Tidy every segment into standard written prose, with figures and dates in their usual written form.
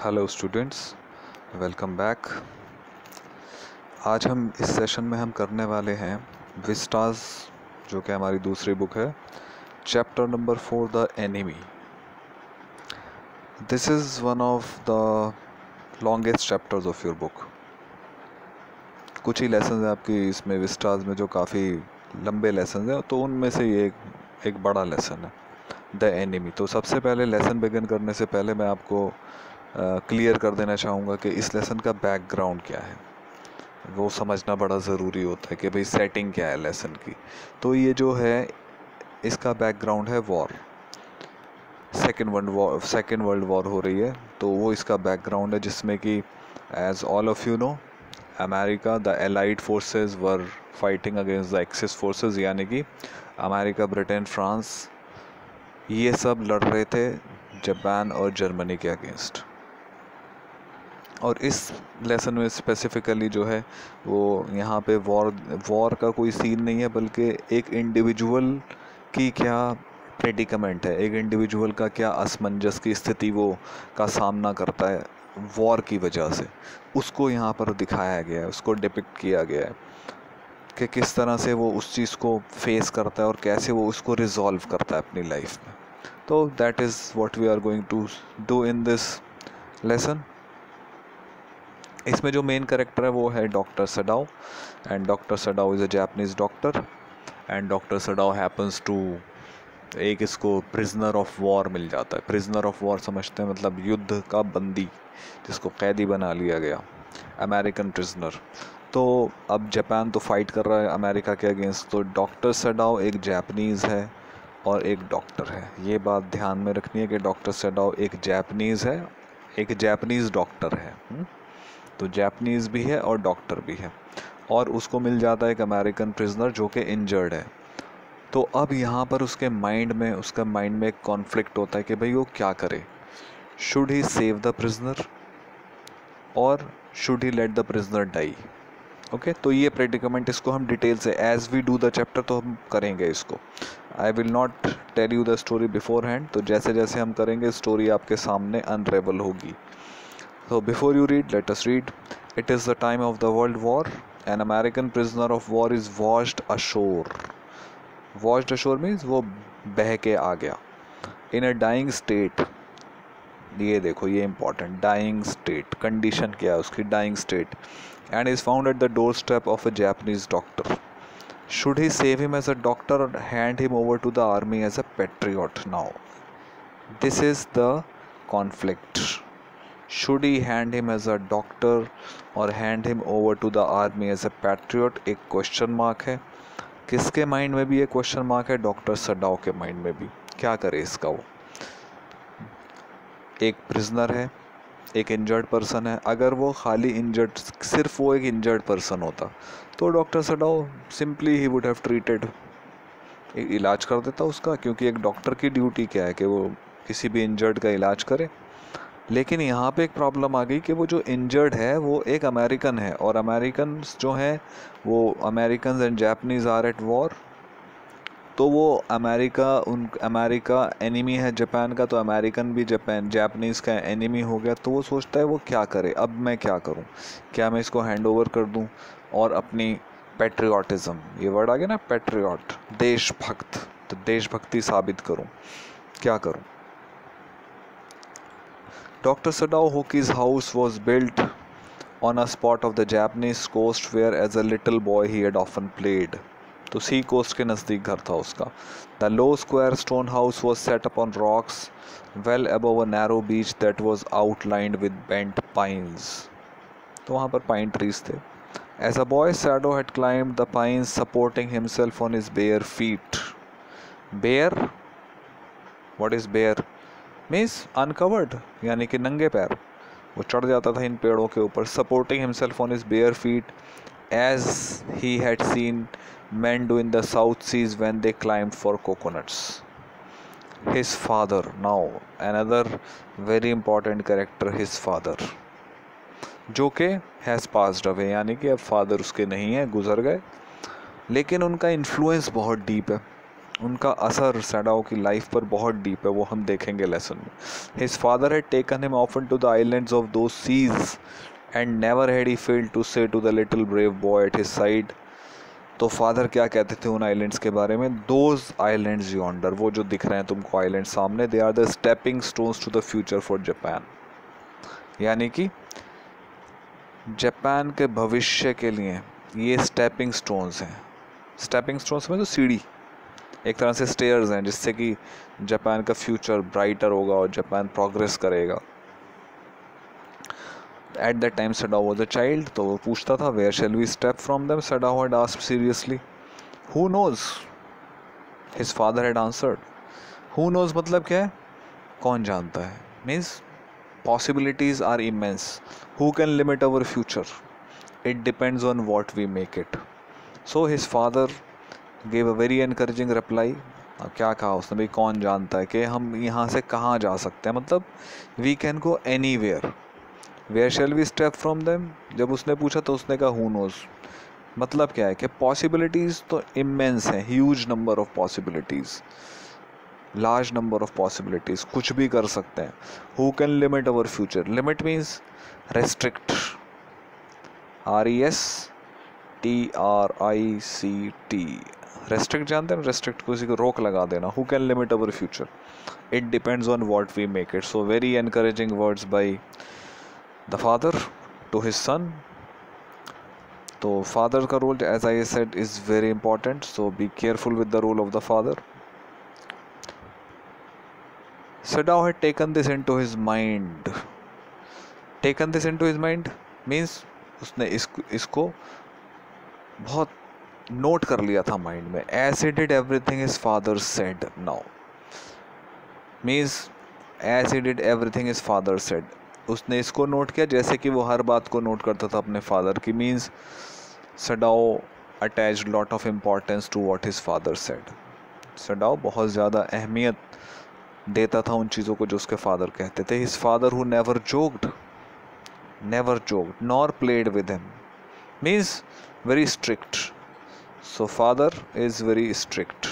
Hello students, welcome back. आज हम इस सेशन में हम करने वाले हैं विस्टास, जो कि हमारी दूसरी बुक है, chapter number 4 the enemy. This is one of the longest chapters of your book. कुछ ही लेसन है आपकी इसमें विस्टास में जो काफ़ी लंबे लेसन हैं, तो उनमें से ये एक बड़ा लेसन है, द एनिमी। तो सबसे पहले लेसन बिगिन करने से पहले मैं आपको क्लियर कर देना चाहूँगा कि इस लेसन का बैकग्राउंड क्या है, वो समझना बड़ा ज़रूरी होता है कि भाई सेटिंग क्या है लेसन की। तो ये जो है इसका बैकग्राउंड है वॉर, सेकेंड वर्ल्ड वॉर हो रही है, तो वो इसका बैकग्राउंड है, जिसमें कि as all of you know America the allied forces were fighting against the axis forces, यानी कि अमेरिका, ब्रिटेन, फ्रांस, ये सब लड़ रहे थे जापान और जर्मनी के अगेंस्ट। और इस लेसन में स्पेसिफिकली जो है वो यहाँ पे वॉर का कोई सीन नहीं है, बल्कि एक इंडिविजुअल की क्या प्रेडिकमेंट है, एक इंडिविजुअल का क्या असमंजस की स्थिति वो का सामना करता है वॉर की वजह से, उसको यहाँ पर दिखाया गया है, उसको डिपिक्ट किया गया है कि किस तरह से वो उस चीज़ को फेस करता है और कैसे वो उसको रिजॉल्व करता है अपनी लाइफ में। तो that is what we are going to do in this lesson. इसमें जो मेन कैरेक्टर है वो है doctor Sadao, and doctor Sadao is a Japanese doctor, and doctor Sadao happens to एक इसको प्रिजनर ऑफ वॉर मिल जाता है। प्रिजनर ऑफ वॉर समझते हैं, मतलब युद्ध का बंदी, जिसको कैदी बना लिया गया, अमेरिकन प्रिजनर। तो अब जापान तो फाइट कर रहा है अमेरिका के अगेंस्ट, तो डॉक्टर सडाओ एक जापानीज़ है और एक डॉक्टर है। ये बात ध्यान में रखनी है कि डॉक्टर सडाओ एक जापानीज़ है, एक जापानीज़ डॉक्टर है। तो जापानीज़ भी है और डॉक्टर भी है, और उसको मिल जाता है एक अमेरिकन प्रिजनर जो कि इंजर्ड है। तो अब यहाँ पर उसके माइंड में एक कॉन्फ्लिक्ट होता है कि भाई वो क्या करे, should he save the prisoner और should he let the prisoner die. Okay, तो ये प्रेडिकमेंट, इसको हम डिटेल से as we do the chapter तो हम करेंगे इसको। I will not tell you the story beforehand, तो जैसे जैसे हम करेंगे स्टोरी आपके सामने अनरेवल होगी। So before you read, let us read. It is the time of the World War. An American prisoner of war is washed ashore. Washed ashore means वो बह के आ गया। In a dying state. ये देखो, ये important. Dying state. Condition क्या है उसकी? Dying state. And is found at the doorstep of a Japanese doctor. Should he save him as a doctor or hand him over to the army as a patriot? Now, this is the conflict. Should he hand him as a doctor or hand him over to the army as a patriot? एक question mark है। किसके mind में भी ये question mark है? Doctor Sadao के mind में भी। क्या करे इसका वो? एक प्रिजनर है, एक इंजर्ड पर्सन है। अगर वो खाली इंजर्ड, सिर्फ वो एक इंजर्ड पर्सन होता तो doctor Sadao simply he would have treated, इलाज कर देता उसका, क्योंकि एक डॉक्टर की ड्यूटी क्या है कि वो किसी भी इंजर्ड का इलाज करे। लेकिन यहाँ पे एक प्रॉब्लम आ गई कि वो जो इंजर्ड है वो एक अमेरिकन है, और अमेरिकन जो हैं वो American and Japanese are at war. तो वो अमेरिका एनिमी है जापान का, तो अमेरिकन भी जापानीज़ का एनिमी हो गया। तो वो सोचता है वो क्या करे, अब मैं क्या करूँ, क्या मैं इसको हैंड ओवर कर दूँ और अपनी पैट्रियोटिज़म, ये वर्ड आ गया ना, पैट्रियोट, देशभक्त, तो देशभक्ति साबित करूँ, क्या करूँ। Dr. Sadao Hoki's house was built on a spot of the Japanese coast where as a little boy he had often played. तो सी कोस्ट के नज़दीक घर था उसका। The low square stone house was set upon rocks well above a narrow beach that was outlined with bent pines. तो वहाँ पर pine trees थे। As a boy, Sado had climbed the pines supporting himself on his bare feet. Bare? What is bare? Means uncovered, यानी कि नंगे पैर वो चढ़ जाता था इन पेड़ों के ऊपर। Supporting himself on his bare feet as he had seen men do in the South Seas when they climbed for coconuts. His father, now another very important character, his father, जो कि हैज़ पास्ड अवे, यानी कि अब father उसके नहीं है, गुजर गए, लेकिन उनका इन्फ्लुएंस बहुत डीप है। उनका असर सैडाओ की लाइफ पर बहुत डीप है, वो हम देखेंगे लेसन में. His father had taken him often to the islands of those seas and never had he failed to say to the little brave boy at his side. तो फादर क्या कहते थे उन आइलैंड्स के बारे में? दोज आइलैंड्स यॉन्डर, वो जो दिख रहे हैं तुमको आइलैंड सामने, they are the stepping stones to the future for Japan. यानी कि जापान के भविष्य के लिए ये स्टेपिंग स्टोन्स हैं. स्टेपिंग स्टोन्स में तो सीढ़ी, एक तरह से स्टेयर्स हैं, जिससे कि जापान का फ्यूचर ब्राइटर होगा और जापान प्रोग्रेस करेगा. At that time Sadao was a child, तो वो पूछता था where shall we step from them. Sadao had asked seriously. Who knows, his father had answered. Who knows मतलब क्या है? कौन जानता है. Means possibilities are immense. Who can limit our future? It depends on what we make it. So his father gave a very encouraging reply. क्या कहा उसने? भाई कौन जानता है कि हम यहाँ से कहाँ जा सकते हैं, मतलब we can go anywhere. Where shall we step from them? जब उसने पूछा तो उसने कहा who knows. मतलब क्या है कि possibilities तो immense हैं, huge number of possibilities. Large number of possibilities, कुछ भी कर सकते हैं. Who can limit our future? Limit means restrict, RESTRICT. Restrict जानते हैं? रेस्ट्रिक्ट, किसी को रोक लगा देना. Who can limit our future? It depends on what we make it. So very encouraging words by the father to his son. तो father का role, as I said, is very important. So be careful with the role of the father. Sadao had taken this into his mind. Taken this into his mind means उसने इसको बहुत note कर लिया था mind में. As he did everything his father said now. Means as he did everything his father said. उसने इसको note किया जैसे कि वो हर बात को नोट करता था अपने फादर की. Means Sadao attached lot of importance to what his father said. Sadao बहुत ज़्यादा अहमियत देता था उन चीज़ों को जो उसके फादर कहते थे. His father who never joked nor played with him means very strict. So father is very strict,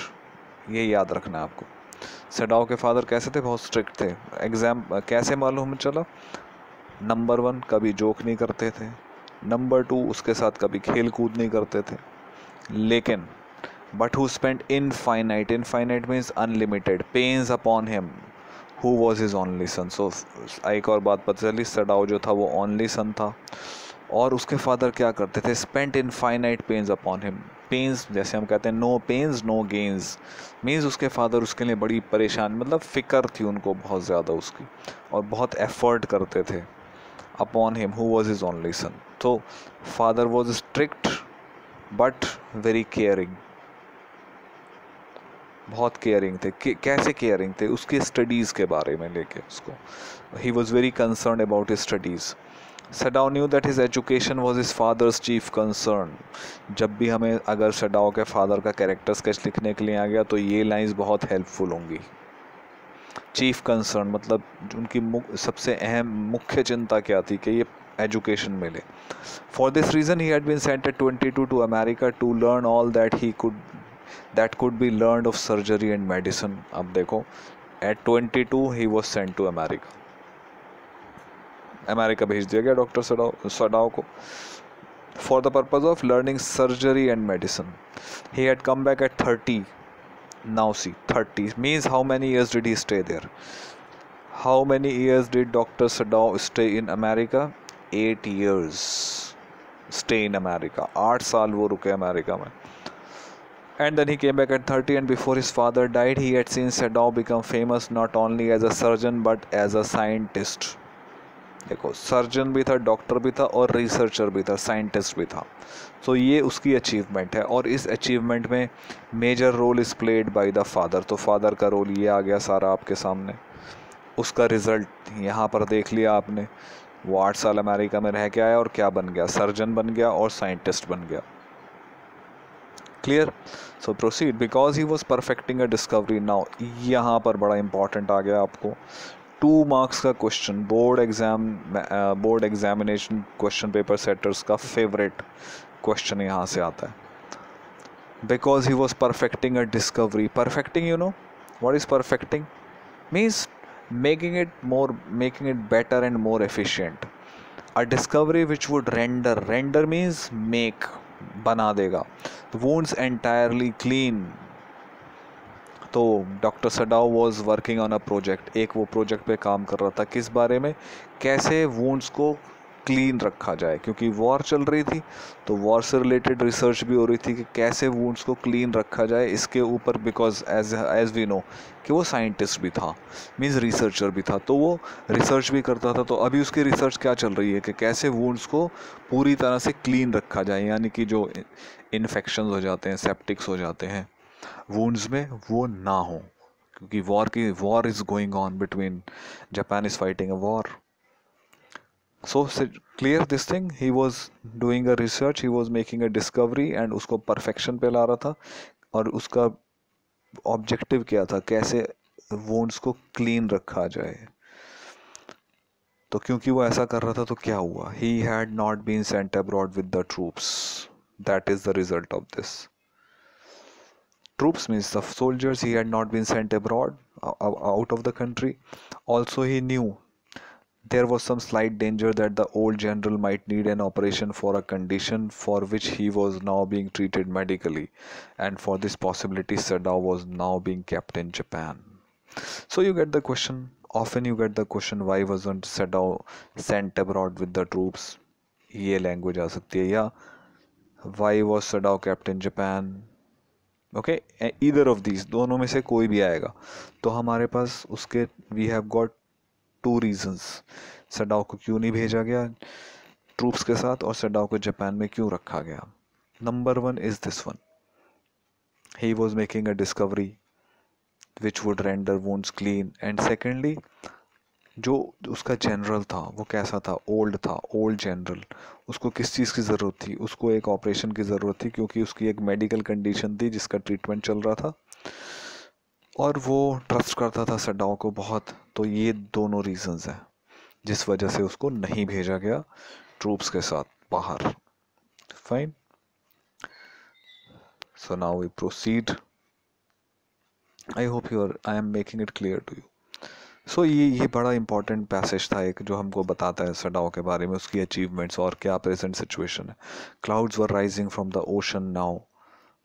ये याद रखना है आपको. सैडाओ के फादर कैसे थे? बहुत स्ट्रिक्ट थे. एग्जाम कैसे मालूम चला? नंबर 1 कभी जोक नहीं करते थे. नंबर 2 उसके साथ कभी खेल कूद नहीं करते थे. लेकिन but who spent infinite means unlimited pains upon him who was his only son. So एक और बात पता चली, सैडाओ जो था वो only son था और उसके फादर क्या करते थे? spent infinite pains upon him. Pains जैसे हम कहते हैं no pains no gains, means उसके फादर उसके लिए बड़ी परेशान, मतलब फ़िक्र थी उनको बहुत ज़्यादा उसकी, और बहुत एफर्ट करते थे upon him who was his only son. तो father was strict but very caring, बहुत केयरिंग थे. कैसे केयरिंग थे? उसके स्टडीज़ के बारे में लेके उसको, he was very concern about his studies. Sadao knew that his education was his father's chief concern. जब भी हमें अगर सैडाओ के फादर का कैरेक्टर स्केच लिखने के लिए आ गया तो ये लाइंस बहुत हेल्पफुल होंगी. चीफ कंसर्न मतलब उनकी सबसे अहम मुख्य चिंता क्या थी कि ये एजुकेशन मिले. For this reason he had been sent at 22 to America to learn all that could be learned of surgery and medicine. अब देखो, at 22 he was sent to America. America भेज दिया गया डॉक्टर सैडाओ को for the purpose of learning surgery and medicine. He had come back at 30. Now see, 30 means how many years did he stay there? How many years did Dr. Sadao stay in America? 8 years. Stay in America. 8 साल वो रुके America में. And then he came back at 30, and before his father died, he had seen Sadao become famous not only as a surgeon but as a scientist. देखो, surgeon भी था, doctor भी था और रिसर्चर भी था, साइंटिस्ट भी था. तो ये उसकी अचीवमेंट है, और इस अचीवमेंट में major role is played by the father. तो फादर का रोल ये आ गया सारा आपके सामने. उसका रिज़ल्ट यहाँ पर देख लिया आपने. वो 8 साल अमेरिका में रह के आया और क्या बन गया? सर्जन बन गया और साइंटिस्ट बन गया. Clear? So proceed. Because he was perfecting a discovery. Now यहाँ पर बड़ा इंपॉर्टेंट आ गया आपको 2 मार्क्स का question, board examination question paper setters का फेवरेट क्वेश्चन यहाँ से आता है. because he was perfecting a discovery. Perfecting, you know what is perfecting? Means making it better and more efficient. A discovery which would render means make, बना देगा, wounds entirely clean. तो doctor Sadao was working on a project, एक वो project पे काम कर रहा था, किस बारे में, कैसे वुंड्स को क्लीन रखा जाए, क्योंकि वॉर चल रही थी तो वॉर से रिलेटेड रिसर्च भी हो रही थी कि कैसे वुंड्स को क्लीन रखा जाए इसके ऊपर, बिकॉज एज वी नो कि वो साइंटिस्ट भी था, मीन्स रिसर्चर भी था, तो वो रिसर्च भी करता था। तो अभी उसकी रिसर्च क्या चल रही है कि कैसे वुंड्स को पूरी तरह से क्लीन रखा जाए, यानी कि जो इन्फेक्शन हो जाते हैं, सेप्टिक्स हो जाते हैं वुंड्स में, वो ना हो, क्योंकि war is going on between, Japan is fighting a war. So clear this thing, he was doing a research, he was making a discovery and उसको परफेक्शन पे ला रहा था, और उसका ऑब्जेक्टिव क्या था, कैसे वुंड्स को क्लीन रखा जाए। तो क्योंकि वो ऐसा कर रहा था तो क्या हुआ, he had not been sent abroad with the troops, that is the result of this. Troops means the soldiers, he had not been sent abroad, out of the country. Also, he knew there was some slight danger that the old general might need an operation for a condition for which he was now being treated medically, and for this possibility, Sadao was now being kept in Japan. So you get the question. Often you get the question, why wasn't Sadao sent abroad with the troops? ये language आ सकती है, या why was Sadao kept in Japan? Okay, either of these, दोनों में से कोई भी आएगा तो हमारे पास उसके we have got two reasons, Sadao को क्यों नहीं भेजा गया ट्रूप्स के साथ और सडाओ को जापान में क्यों रखा गया। Number one is this one, he was making a discovery which would render wounds clean, and secondly जो उसका जनरल था वो कैसा था, ओल्ड था, ओल्ड जनरल, उसको किस चीज़ की ज़रूरत थी, उसको एक ऑपरेशन की ज़रूरत थी, क्योंकि उसकी एक मेडिकल कंडीशन थी जिसका ट्रीटमेंट चल रहा था, और वो ट्रस्ट करता था सडाओ को बहुत। तो ये दोनों रीजंस हैं जिस वजह से उसको नहीं भेजा गया ट्रूप्स के साथ बाहर। Fine, so now we proceed, I hope I am making it clear to you. So ये बड़ा इंपॉर्टेंट पैसेज था एक, जो हमको बताता है सडाओ के बारे में, उसकी अचीवमेंट्स और क्या प्रेजेंट सिचुएशन है। Clouds were rising from the ocean now,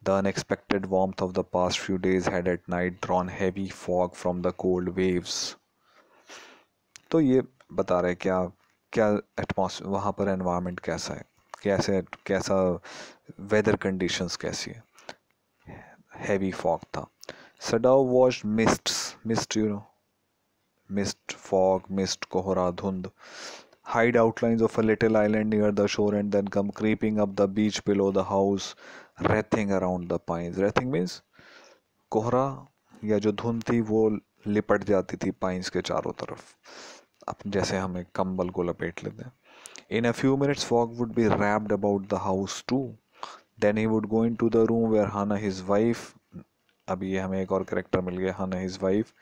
the unexpected warmth of the past few days had at night drawn heavy fog from the cold waves. तो ये बता रहे क्या क्या एटमॉस्फेयर वहाँ पर, एनवायरनमेंट कैसा है, कैसा वेदर कंडीशंस कैसी है, हैवी फॉग था। Sadao watch mist you know, mist, fog, mist, kohora, dhund, hide outlines of a little island near the shore and then come creeping up the beach below the house, wraithing around the pines. Wraithing means कोहरा या जो धुंध थी वो लिपट जाती थी pines के चारों तरफ, अब जैसे हम एक कंबल को लपेट लेते हैं। In a few minutes fog would be wrapped about the house too. Then he would go into the room where Hannah, his wife, अभी ये हमें एक और करेक्टर मिल गया, Hannah, his wife,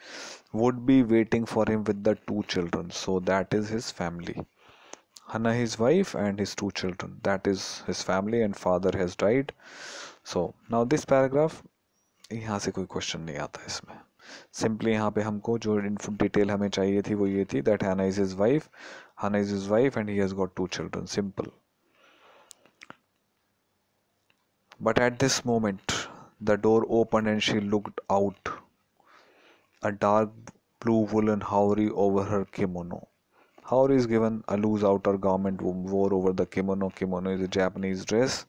would be waiting for him with the two children. So that is his family. Hannah, his wife, and his two children. That is his family, and father has died. So now this paragraph, यहाँ से कोई question नहीं आता इसमें, simply यहाँ पे हमको जो डिटेल हमें चाहिए थी वो ये थी, that Hannah is his wife and he has got two children. Simple. But at this moment the door opened and she looked out. A dark blue woolen haori over her kimono. Haori is given a loose outer garment wore over the kimono. Kimono is a Japanese dress.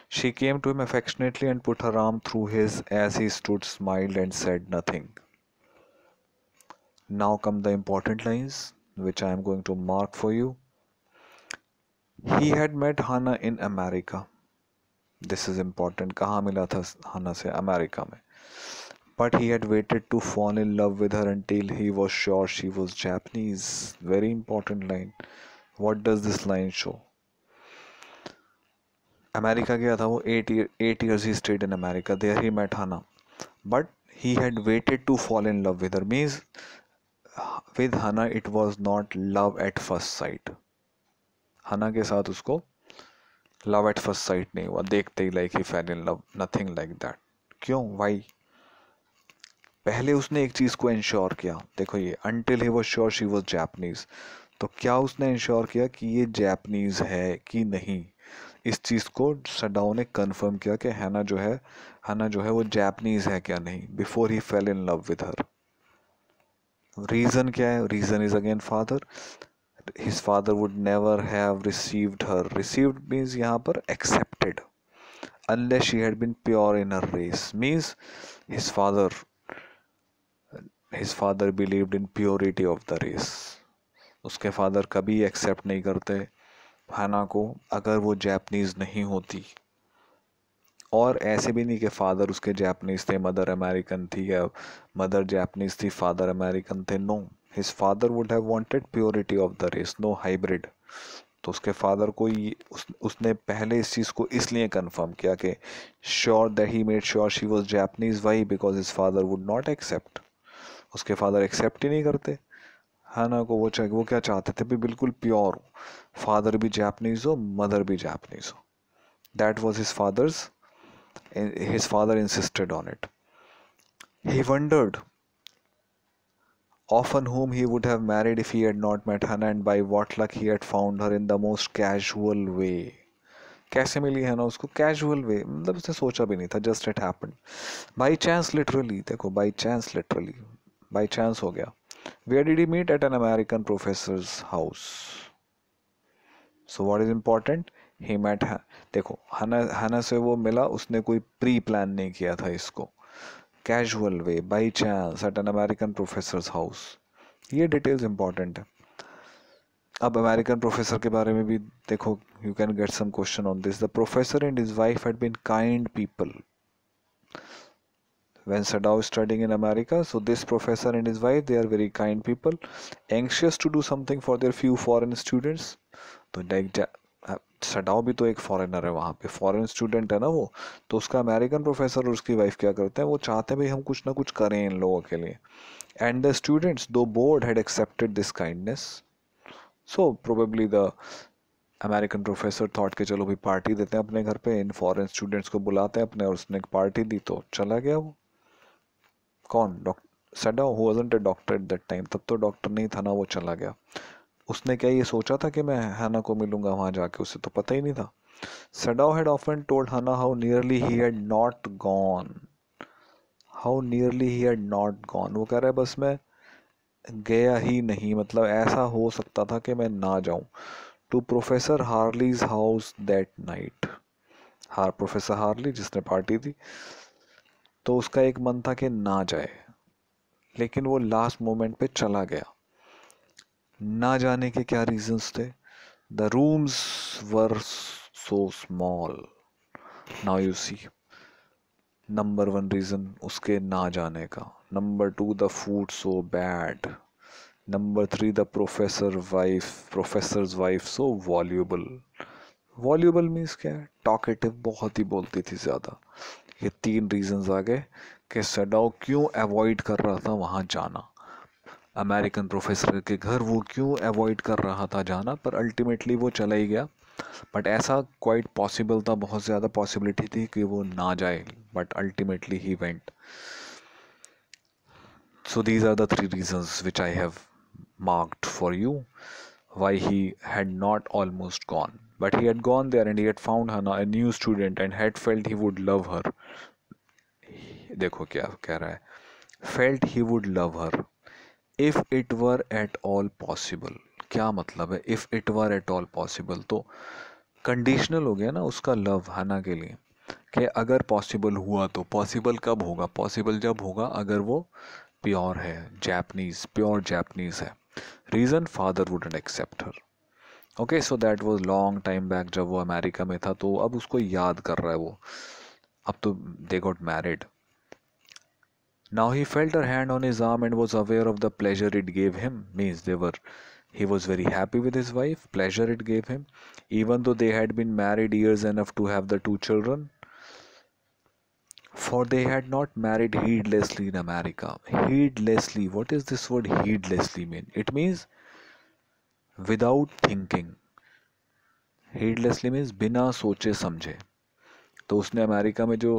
She came to him affectionately and put her arm through his as he stood, smiled and said nothing. Now come the important lines which I am going to mark for you. He had met Hannah in America. This is important. कहाँ मिला था Hannah से? America में. But he had waited to fall in love with her until he was sure she was Japanese. Very important line. What does this line show? America गया था वो, 8 years he stayed in America. There he met Hannah. But he had waited to fall in love with her. Means with Hannah it was not love at first sight. Hannah के साथ उसको love at first sight नहीं हुआ, देखते ही like he fell in love, nothing like that. क्यों, why? पहले उसने एक चीज को इंश्योर किया, देखो ये until he was sure she was Japanese, तो क्या उसने इंश्योर किया कि ये जापानीज है कि नहीं, इस चीज को सडाओ ने कंफर्म किया कि हैना जो है वो जापानीज है क्या नहीं, before he fell in love with her. Reason क्या है? Reason is again father. his father would never have received her, received means यहाँ पर accepted, unless she had been pure in her race, means his father his father believed in purity of the race। उसके father कभी accept नहीं करते हैना को अगर वो जापानीज नहीं होती। और ऐसे भी नहीं कि फादर उसके जापानीज थे, मदर अमेरिकन थी, या मदर जापानीज थी, फादर अमेरिकन थे, no, his father would have wanted purity of the race, no hybrid. तो उसके फादर को उसने पहले इस चीज़ को इसलिए कंफर्म किया कि sure that he made sure she was Japanese, why? Because his father would not accept, उसके फादर एक्सेप्ट ही नहीं करते हैना को। वो क्या चाहते थे भी बिल्कुल प्योर हो, फादर भी जापानीज हो, मदर भी जापानीज हो। That was his father insisted on it। He wondered often whom he would have married if he had not met Hannah, and by what luck he had found her in the most casual way। कैसे मिली है ना उसको? Casual way, मतलब उसने सोचा भी नहीं था, just it happened by chance, literally. देखो by chance, literally by chance हो गया। Where did he meet? At an American professor's house. So what is important? He met, देखो हना से वो मिला, उसने कोई प्री प्लान नहीं किया था इसको, casual way, by chance, at an American professor's house. ये डिटेल्स इंपॉर्टेंट है। अब अमेरिकन प्रोफेसर के बारे में भी देखो, you can get some question on this. The professor and his wife had been kind people when Sadao is studying in America. So this professor and his wife, they are very kind people, anxious to do something for their few foreign students। तो like Sadao भी तो एक foreigner है, वहाँ पे foreign student है ना वो, तो उसका अमेरिकन प्रोफेसर और उसकी वाइफ क्या करते हैं, वो चाहते हैं भाई हम कुछ ना कुछ करें इन लोगों के लिए। एंड द स्टूडेंट्स दो board had accepted this kindness, so probably the American professor thought के चलो भाई पार्टी देते हैं अपने घर पे, इन फॉरेन स्टूडेंट्स को बुलाते हैं अपने, और उसने एक पार्टी दी तो चला गया वो। कौन? Doctor Sadao, who wasn't a doctor at that time, तब तो डॉक्टर नहीं था ना, वो चला गया। उसने क्या ये सोचा था कि मैं हैना को मिलूंगा वहां जाके? उसे तो पता ही नहीं था। Sadao had often told Hannah how nearly he had not gone, how nearly he had not gone। वो कह रहा है बस मैं गया ही नहीं, मतलब ऐसा हो सकता था कि मैं ना जाऊं। To professor Harley's house that night, professor Harley जिसने पार्टी दी, तो उसका एक मन था कि ना जाए, लेकिन वो लास्ट मोमेंट पे चला गया। ना जाने के क्या रीजंस थे? The rooms were so small. Now you see, number one reason उसके ना जाने का, number two the food so bad, number three the professor's wife so voluble. Voluble means क्या है? टॉकेटिव, बहुत ही बोलती थी ज़्यादा। ये तीन रीजंस आ गए कि सडाओ क्यों अवॉइड कर रहा था वहाँ जाना, अमेरिकन प्रोफेसर के घर वो क्यों अवॉइड कर रहा था जाना, पर अल्टीमेटली वो चला ही गया। बट ऐसा क्वाइट पॉसिबल था, बहुत ज़्यादा पॉसिबिलिटी थी कि वो ना जाए, but ultimately he went. So these are the three reasons which I have marked for you why he had not almost gone. But he had gone there and he had found Hannah, a new student, and had felt he would love her। देखो क्या कह रहा है, felt he would love her if it were at all possible। क्या मतलब है if it were at all possible? तो conditional हो गया ना उसका लव हना के लिए, कि अगर पॉसिबल हुआ तो। पॉसिबल कब होगा? पॉसिबल जब होगा अगर वो प्योर है, जापनीज, प्योर जापनीज है। Reason, father wouldn't accept her. Okay, so that was long time back, जब वो अमेरिका में था, तो अब उसको याद कर रहा है वो। अब तो they got married. Now he felt her hand on his arm and was aware of the pleasure it gave him, means they were, he was very happy with his wife, pleasure it gave him, even though they had been married years enough to have the two children. For they had not married heedlessly in America. Heedlessly, what is this word heedlessly mean? It means without thinking, heedlessly means बिना सोचे समझे। तो उसने America में जो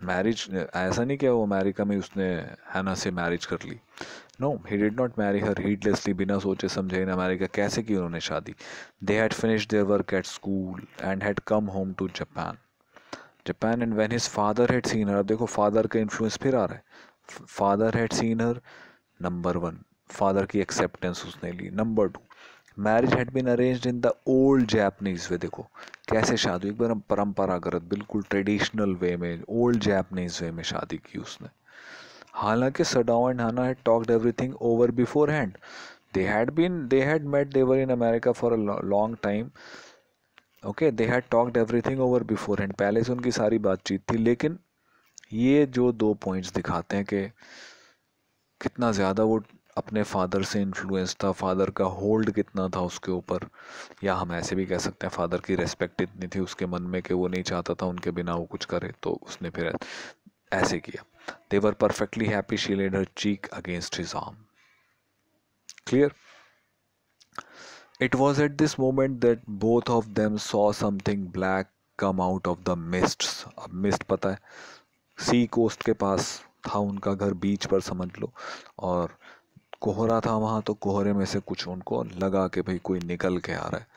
marriage, ऐसा नहीं किया वो अमेरिका में उसने हैना से मैरिज कर ली, no he did not marry her heedlessly, बिना सोचे समझे इन अमेरिका। कैसे की उन्होंने शादी? They had finished their work at school and had come home to Japan and when his father had seen her, देखो फादर का इन्फ्लुएंस फिर आ रहा है, father had seen her, number one father की एक्सेप्टेंस उसने ली, number two marriage had been arranged in the old Japanese वे। देखो कैसे शादी, एक बार परंपरागत बिल्कुल ट्रेडिशनल वे में, ओल्ड जैपनीज वे में शादी की उसने। हालांकि Sadao and Hana had talked everything over beforehand, they had met, they were in America for a long time, okay they had talked everything over before hand, पहले से उनकी सारी बातचीत थी। लेकिन ये जो दो पॉइंट्स दिखाते हैं कि कितना ज़्यादा वो अपने फादर से इन्फ्लुएंस था, फादर का होल्ड कितना था उसके ऊपर, या हम ऐसे भी कह सकते हैं फादर की रेस्पेक्ट इतनी थी उसके मन में कि वो नहीं चाहता था उनके बिना वो कुछ करे, तो उसने फिर ऐसे किया। They were perfectly happy, she laid her cheek against his arm. Clear? It was at this moment that both of them saw something black come out of the mists. अब मिस्ट पता है, सी कोस्ट के पास था उनका घर, बीच पर समझ लो, और कोहरा था वहाँ, तो कोहरे में से कुछ उनको लगा कि भाई कोई निकल के आ रहा है।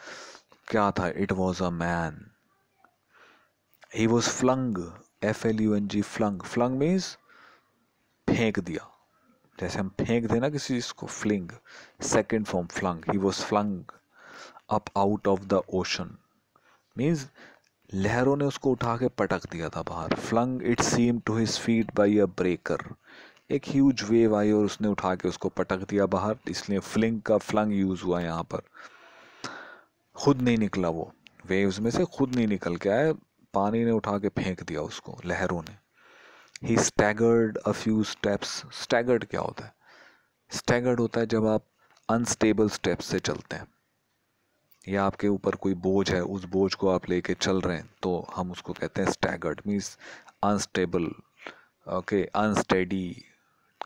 क्या था? It was a man. He was flung, FLUNG, flung, flung means फेंक दिया, जैसे हम फेंक देना किसी चीज को, fling, second form flung. He was flung up out of the ocean means लहरों ने उसको उठा के पटक दिया था बाहर। Flung it seem to his feet by a breaker, एक ह्यूज वेव आई और उसने उठा के उसको पटक दिया बाहर, इसलिए फ्लिंग का फ्लंग यूज हुआ यहाँ पर। खुद नहीं निकला वो, वेव्स में से खुद नहीं निकल के आया, पानी ने उठा के फेंक दिया उसको, लहरों ने। He staggered a few steps. Staggered क्या होता है? स्टैगर्ड होता है जब आप अनस्टेबल स्टेप्स से चलते हैं, या आपके ऊपर कोई बोझ है, उस बोझ को आप लेके चल रहे हैं, तो हम उसको कहते हैं staggered, means unstable, okay, unsteady,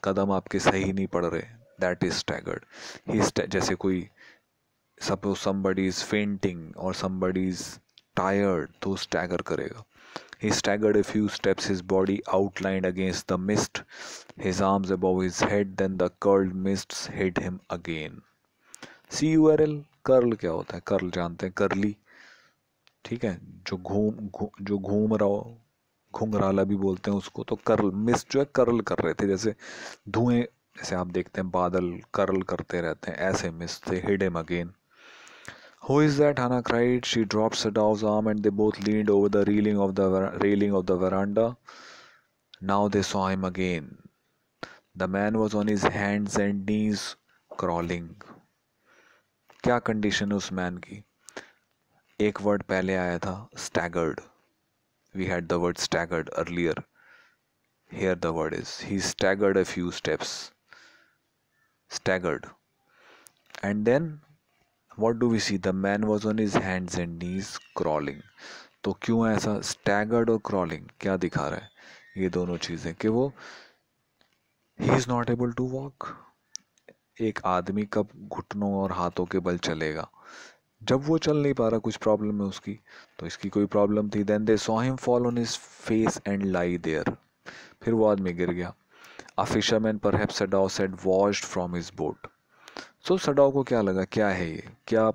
कदम आपके सही नहीं पड़ रहे, दैट इज स्टैगर्ड। ही जैसे कोई suppose somebody is fainting or somebody is tired, तो स्टैगर करेगा। He staggered a few steps, his body outlined against the mist, his arms above his head, then the curled mists hid him again. CURL, curl क्या होता है? Curl जानते हैं, करली, ठीक है, जो घूम रहा हो, घुंघराला भी बोलते हैं उसको। तो कर्ल, मिस्ट जो है कर्ल कर रहे थे, जैसे धुएं, जैसे आप देखते हैं बादल कर्ल करते रहते हैं, ऐसे मिस्ट थे। Hid him again. Who is that? Hannah cried. She dropped Sadao's arm and they both leaned over the railing of the veranda. Now they saw him again. The man was on his hands and knees crawling. क्या condition है उस man की? एक word पहले आया था, staggered. We had the word staggered earlier. Here the word is he staggered a few steps. Staggered. And then what do we see? The man was on his hands and knees crawling. तो क्यों ऐसा? staggered और crawling क्या दिखा रहा है? ये दोनों चीजें कि वो he is not able to walk. एक आदमी कब घुटनों और हाथों के बल चलेगा? जब वो चल नहीं पा रहा, कुछ प्रॉब्लम है उसकी, तो इसकी कोई प्रॉब्लम थी। Then they saw him fall on his face and lie there. फिर वो आदमी गिर गया। A fisherman, perhaps Sadao said, washed from his boat. So Sadao को क्या लगा, क्या है ये, क्या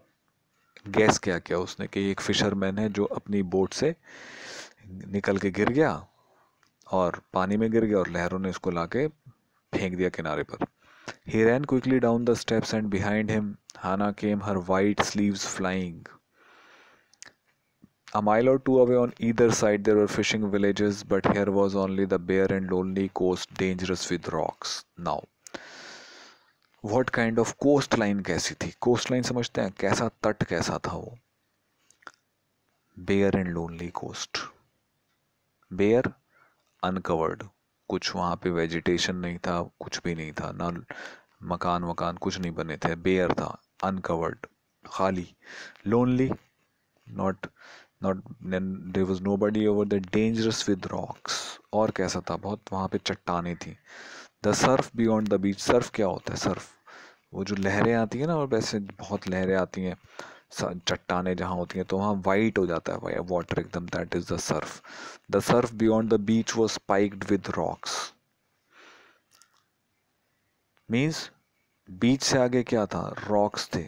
गैस क्या किया उसने कि एक फिशरमैन है जो अपनी बोट से निकल के गिर गया और पानी में गिर गया और लहरों ने उसको लाके फेंक दिया किनारे पर। He ran quickly down the steps and behind him Hannah came, her white sleeves flying. A mile or two away on either side there were fishing villages, but here was only the bare and lonely coast, dangerous with rocks. Now what kind of coast line कैसी थी? Coast line समझते हैं, कैसा तट कैसा था वो? Bare and lonely coast. Bare, uncovered, कुछ वहाँ पे वेजिटेशन नहीं था, कुछ भी नहीं था, ना मकान वकान कुछ नहीं बने थे, बेयर था, अनकवर्ड, खाली। Lonely, not not there was nobody over the, dangerous with rocks, और कैसा था? बहुत वहाँ पे चट्टानें थी। The surf beyond the beach. Surf क्या होता है? सर्फ वो जो लहरें आती है ना, और वैसे बहुत लहरें आती हैं, चट्टाने जहाँ होती हैं तो वहाँ वाइट हो जाता है वाटर एकदम, that is the surf. The surf beyond the beach was spiked with rocks. Means beach से आगे क्या था, रॉक्स थे.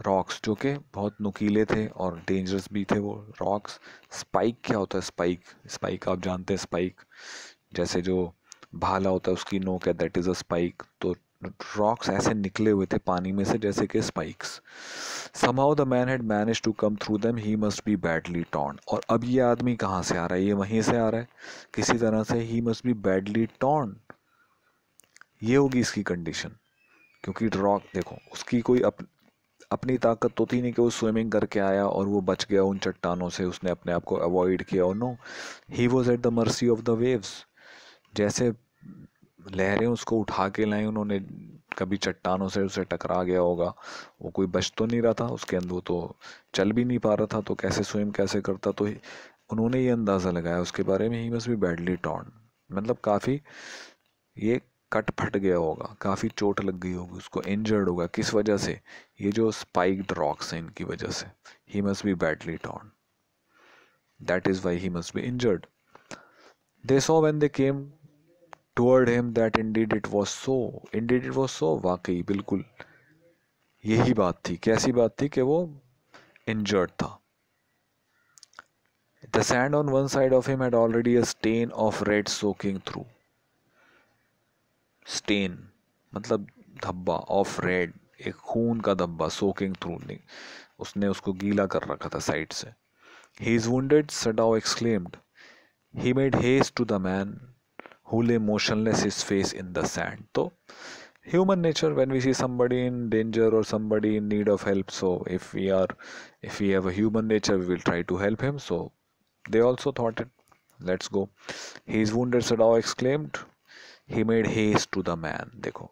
रॉक्स जो कि बहुत नुकीले थे और डेंजरस भी थे वो रॉक्स. स्पाइक क्या होता है, स्पाइक, स्पाइक आप जानते हैं, स्पाइक जैसे जो भाला होता है उसकी नोक है, दैट इज अ स्पाइक. तो रॉक्स ऐसे निकले हुए थे पानी में से जैसे कि spikes. somehow the man had managed to come through them, he must be badly torn. और अब ये आदमी कहाँ से आ रहा है, ये वहीं से आ रहा है किसी तरह से. he must be badly torn, ये होगी इसकी कंडीशन. क्योंकि रॉक देखो उसकी कोई अपनी ताकत तो थी नहीं कि वो स्विमिंग करके आया और वो बच गया उन चट्टानों से, उसने अपने आप को अवॉइड किया. और no, he was at the mercy of the waves. जैसे लहरें उसको उठा के लाई उन्होंने, कभी चट्टानों से उसे टकरा गया होगा, वो कोई बच तो नहीं रहा था उसके अंदर, वो तो चल भी नहीं पा रहा था तो कैसे स्विम कैसे करता. तो उन्होंने ये अंदाज़ा लगाया उसके बारे में, he must be badly torn, मतलब काफ़ी ये कट फट गया होगा, काफ़ी चोट लग गई होगी उसको, इंजर्ड होगा. किस वजह से, ये जो स्पाइक्ड रॉक्स हैं इनकी वजह से. He must be badly torn, that is why he must be injured. They saw when they came toward him that indeed it was so, indeed it was so, वाकई बिल्कुल यही बात थी. कैसी बात थी कि वो इंजर्ड था. The sand on one side of him had already a stain of red soaking through. Stain मतलब धब्बा, of red एक खून का धब्बा, soaking through नहीं, उसने उसको गीला कर रखा था साइड से. He is wounded, Sadao exclaimed. He made haste to the man who lay motionless, his face in the sand. So human nature, when we see somebody in danger or somebody in need of help, so if we have a human nature, we will try to help him. So they also thought it, let's go. He is wounded, Sadao exclaimed. He made haste to the man. देखो,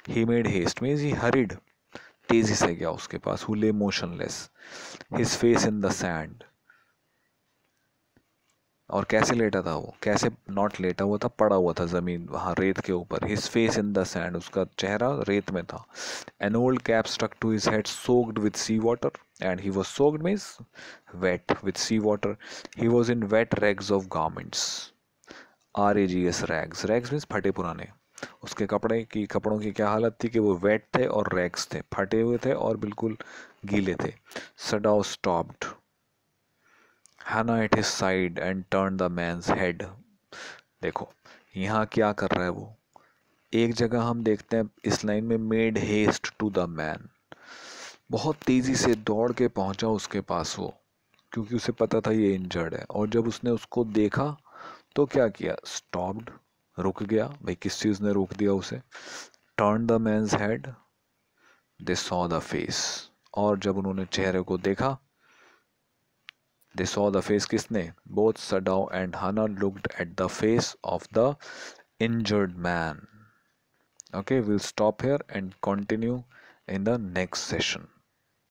he made haste means he hurried, तेजी से गया उसके पास. who lay motionless, his face in the sand. और कैसे लेटा था वो, कैसे नॉट लेटा हुआ था, पड़ा हुआ था ज़मीन वहाँ रेत के ऊपर. His face in the sand, उसका चेहरा रेत में था. An old cap stuck to his head soaked with sea water, and he was soaked means wet with sea water. He was in wet rags of garments, RAGS rags, rags means फटे पुराने. उसके कपड़ों की क्या हालत थी कि वो वेट थे और रैग्स थे, फटे हुए थे और बिल्कुल गीले थे. Sadao stopped, Hannah at his side and turned the man's head. देखो यहाँ क्या कर रहा है वो. एक जगह हम देखते हैं इस लाइन में, made haste to the man, बहुत तेजी से दौड़ के पहुंचा उसके पास वो, क्योंकि उसे पता था ये इंजर्ड है. और जब उसने उसको देखा तो क्या किया, स्टॉप्ड, रुक गया. भाई किस चीज़ ने रोक दिया उसे. Turn the man's head, they saw the face, और जब उन्होंने चेहरे को देखा, they saw the face किसने, both Sadao and Hannah looked at the face of the injured man. Okay, we'll stop here and continue in the next session.